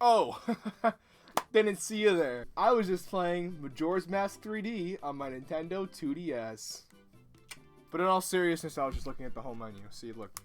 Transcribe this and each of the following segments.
Oh, didn't see you there. I was just playing Majora's Mask 3D on my Nintendo 2DS. But in all seriousness, I was just looking at the home menu. See, look,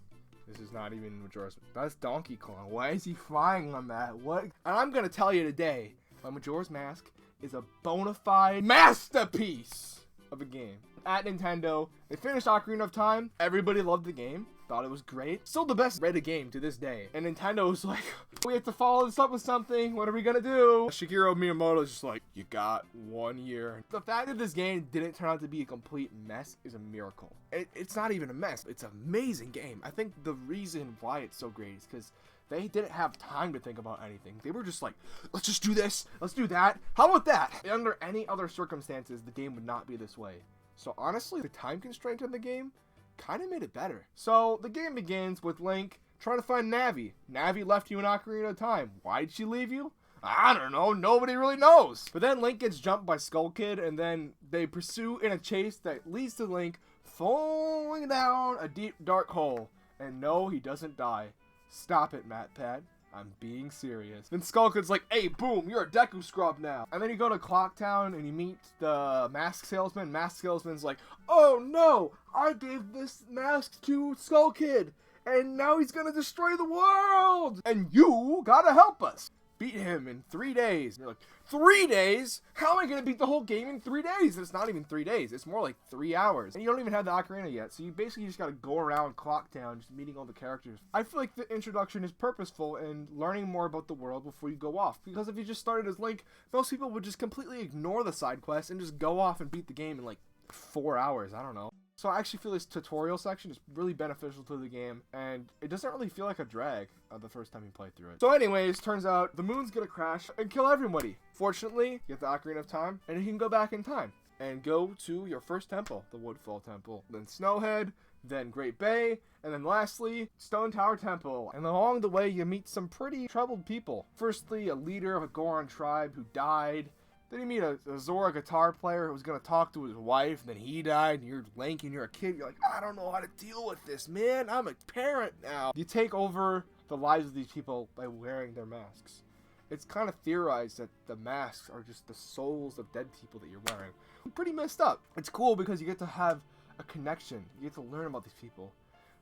this is not even Majora's. That's Donkey Kong. Why is he flying on that? What? And I'm gonna tell you today, my Majora's Mask is a bona fide masterpiece of a game. At Nintendo, they finished Ocarina of Time. Everybody loved the game. Thought it was great. Still the best rated game to this day. And Nintendo was like, we have to follow this up with something. What are we gonna do? Shigeru Miyamoto is just like, you got 1 year. The fact that this game didn't turn out to be a complete mess is a miracle. It's not even a mess. It's an amazing game. I think the reason why it's so great is because they didn't have time to think about anything. They were just like, let's just do this. Let's do that. How about that? Under any other circumstances, the game would not be this way. So honestly, the time constraint in the game kind of made it better. So the game begins with Link trying to find Navi. Navi left you in Ocarina of Time. Why'd she leave you? I don't know. Nobody really knows. But then Link gets jumped by Skull Kid, and then they pursue in a chase that leads to Link falling down a deep, dark hole. And no, he doesn't die. Stop it, MatPat. I'm being serious. Then Skull Kid's like, hey, boom, you're a Deku Scrub now. And then you go to Clock Town and you meet the mask salesman. Mask salesman's like, oh no, I gave this mask to Skull Kid, and now he's gonna destroy the world, and you gotta help us. Beat him in 3 days. And you're like, 3 days? How am I gonna beat the whole game in 3 days? It's not even 3 days. It's more like 3 hours. And you don't even have the Ocarina yet. So you basically just gotta go around Clock Town, just meeting all the characters. I feel like the introduction is purposeful in learning more about the world before you go off. Because if you just started as Link, most people would just completely ignore the side quests and just go off and beat the game in like 4 hours. I don't know. So I actually feel this tutorial section is really beneficial to the game, and it doesn't really feel like a drag the first time you play through it. So anyways, turns out the moon's gonna crash and kill everybody. Fortunately, you get the Ocarina of Time, and you can go back in time and go to your first temple, the Woodfall Temple, then Snowhead, then Great Bay, and then lastly, Stone Tower Temple. And along the way, you meet some pretty troubled people. Firstly, a leader of a Goron tribe who died. Then you meet a Zora guitar player who was going to talk to his wife, and then he died, and you're Link, and you're a kid. You're like, I don't know how to deal with this, man. I'm a parent now. You take over the lives of these people by wearing their masks. It's kind of theorized that the masks are just the souls of dead people that you're wearing. Pretty messed up. It's cool because you get to have a connection. You get to learn about these people.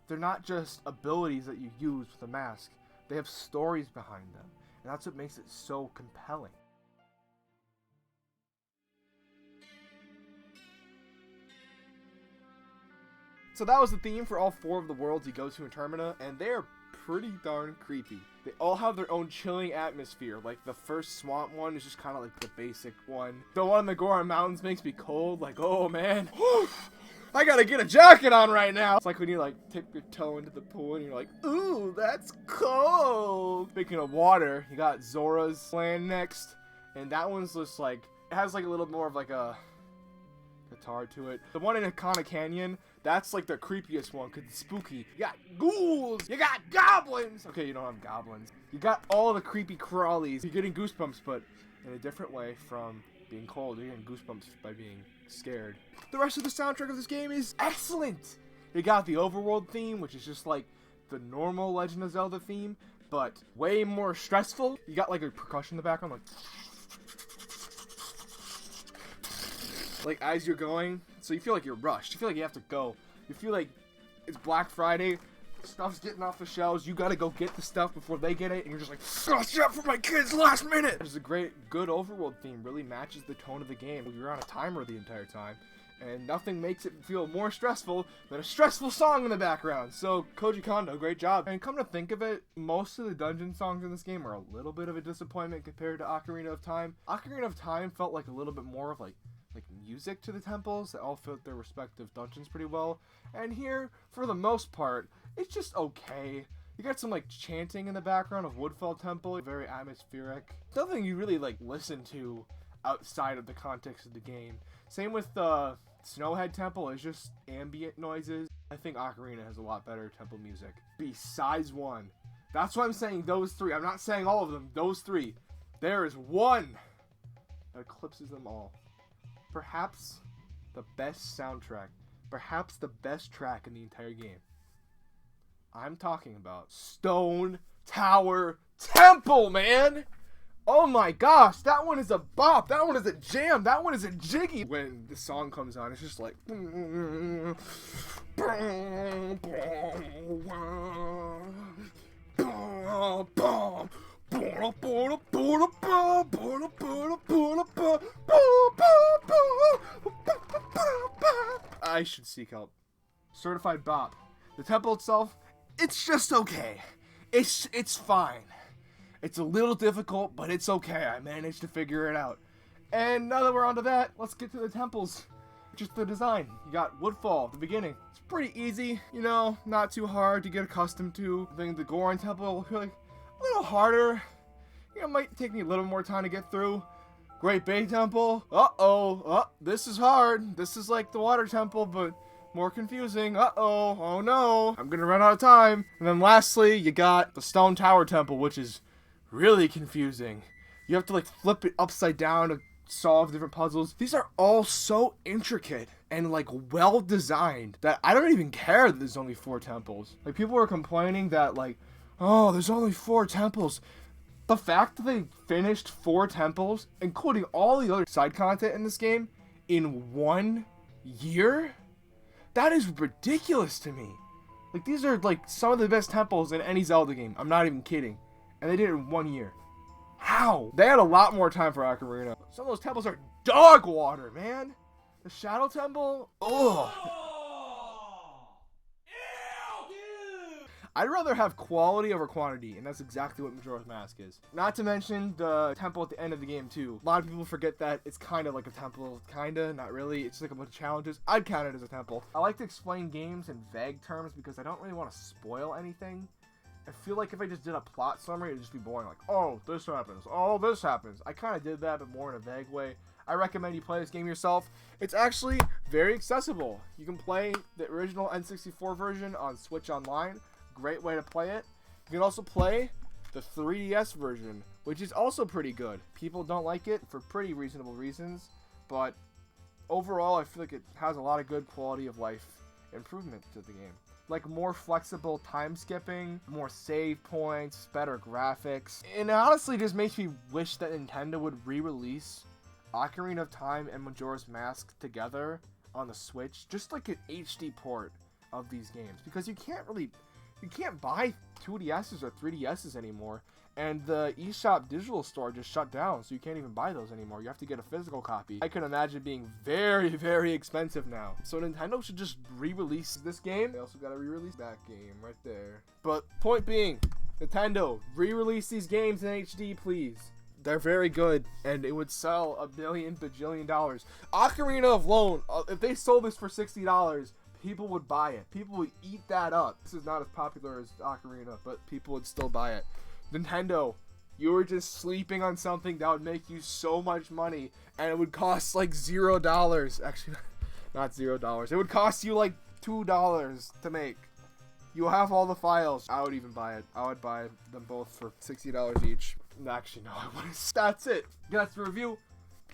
They're not just abilities that you use with a mask. They have stories behind them, and that's what makes it so compelling. So that was the theme for all 4 of the worlds you go to in Termina, and they're pretty darn creepy. They all have their own chilling atmosphere. Like the first swamp one is just kind of like the basic one. The one in the Goron Mountains makes me cold, like, oh man, I gotta get a jacket on right now. It's like when you like tip your toe into the pool and you're like, ooh, that's cold. Speaking of water, you got Zora's land next, and that one's just like, it has like a little more of like a guitar to it. The one in Hakana Canyon, that's like the creepiest one because it's spooky. You got ghouls, you got goblins. Okay, you don't have goblins. You got all the creepy crawlies. You're getting goosebumps, but in a different way from being cold. You're getting goosebumps by being scared. The rest of the soundtrack of this game is excellent. You got the Overworld theme, which is just like the normal Legend of Zelda theme, but way more stressful. You got like a percussion in the background, like as you're going, so you feel like you're rushed. You feel like you have to go. You feel like it's Black Friday, stuff's getting off the shelves, you gotta go get the stuff before they get it, and you're just like, oh shit, for my kids last minute! There's a good Overworld theme, really matches the tone of the game. You're on a timer the entire time, and nothing makes it feel more stressful than a stressful song in the background. So, Koji Kondo, great job. And come to think of it, most of the dungeon songs in this game are a little bit of a disappointment compared to Ocarina of Time. Ocarina of Time felt like a little bit more of like music to the temples that all fit their respective dungeons pretty well, and here for the most part it's just okay. You got some like chanting in the background of Woodfall Temple, very atmospheric, nothing you really like listen to outside of the context of the game. Same with the Snowhead Temple, is just ambient noises. I think Ocarina has a lot better temple music besides one. That's why I'm saying those 3. I'm not saying all of them, those 3. There is one that eclipses them all. Perhaps the best soundtrack, perhaps the best track in the entire game. I'm talking about Stone Tower Temple, man! Oh my gosh, that one is a bop. That one is a jam. That one is a jiggy. When the song comes on, it's just like. I should seek help. Certified bop. The temple itself, it's just okay. It's fine. It's a little difficult, but it's okay. I managed to figure it out. And now that we're onto that, let's get to the temples. Just the design. You got Woodfall at the beginning. It's pretty easy, you know, not too hard to get accustomed to. I think the Goron temple, I feel like a little harder. You know, it might take me a little more time to get through. Great Bay Temple. Uh-oh. This is hard. This is like the Water Temple, but more confusing. Uh-oh. Oh no. I'm gonna run out of time. And then lastly, you got the Stone Tower Temple, which is really confusing. You have to like flip it upside down to solve different puzzles. These are all so intricate and like well designed that I don't even care that there's only 4 temples. Like people are complaining that like, oh, there's only 4 temples. The fact that they finished 4 temples, including all the other side content in this game, in 1 year? That is ridiculous to me. Like, these are, like, some of the best temples in any Zelda game. I'm not even kidding. And they did it in 1 year. How? They had a lot more time for Ocarina. Some of those temples are dog water, man. The Shadow Temple? Ugh. I'd rather have quality over quantity, and that's exactly what Majora's Mask is. Not to mention the temple at the end of the game, too. A lot of people forget that it's kind of like a temple. Kinda, not really. It's like a bunch of challenges. I'd count it as a temple. I like to explain games in vague terms because I don't really want to spoil anything. I feel like if I just did a plot summary, it would just be boring. Like, oh, this happens. Oh, this happens. I kind of did that, but more in a vague way. I recommend you play this game yourself. It's actually very accessible. You can play the original N64 version on Switch Online. Great way to play it. You can also play the 3DS version, which is also pretty good. People don't like it for pretty reasonable reasons, but overall I feel like it has a lot of good quality of life improvement to the game. Like more flexible time skipping, more save points, better graphics. And it honestly just makes me wish that Nintendo would re-release Ocarina of Time and Majora's Mask together on the Switch, just like an HD port of these games, because you can't buy 2DSs or 3DSs anymore, and the eShop digital store just shut down, so you can't even buy those anymore. You have to get a physical copy. I can imagine being very, very expensive now. So Nintendo should just re-release this game. They also gotta re-release that game right there. But point being, Nintendo, re-release these games in HD, please. They're very good, and it would sell $1 billion bajillion. Ocarina of Loan, if they sold this for $60, people would buy it. People would eat that up. This is not as popular as Ocarina, but people would still buy it. Nintendo, you were just sleeping on something that would make you so much money, and it would cost like $0. Actually, not $0. It would cost you like $2 to make. You have all the files. I would even buy it. I would buy them both for $60 each. Actually, no, I wouldn't. That's it. That's the review.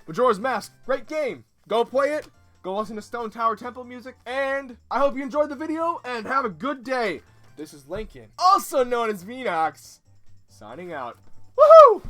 Majora's Mask, great game. Go play it. Go listen to Stone Tower Temple music, and I hope you enjoyed the video, and have a good day. This is Lincoln, also known as Venox, signing out. Woohoo!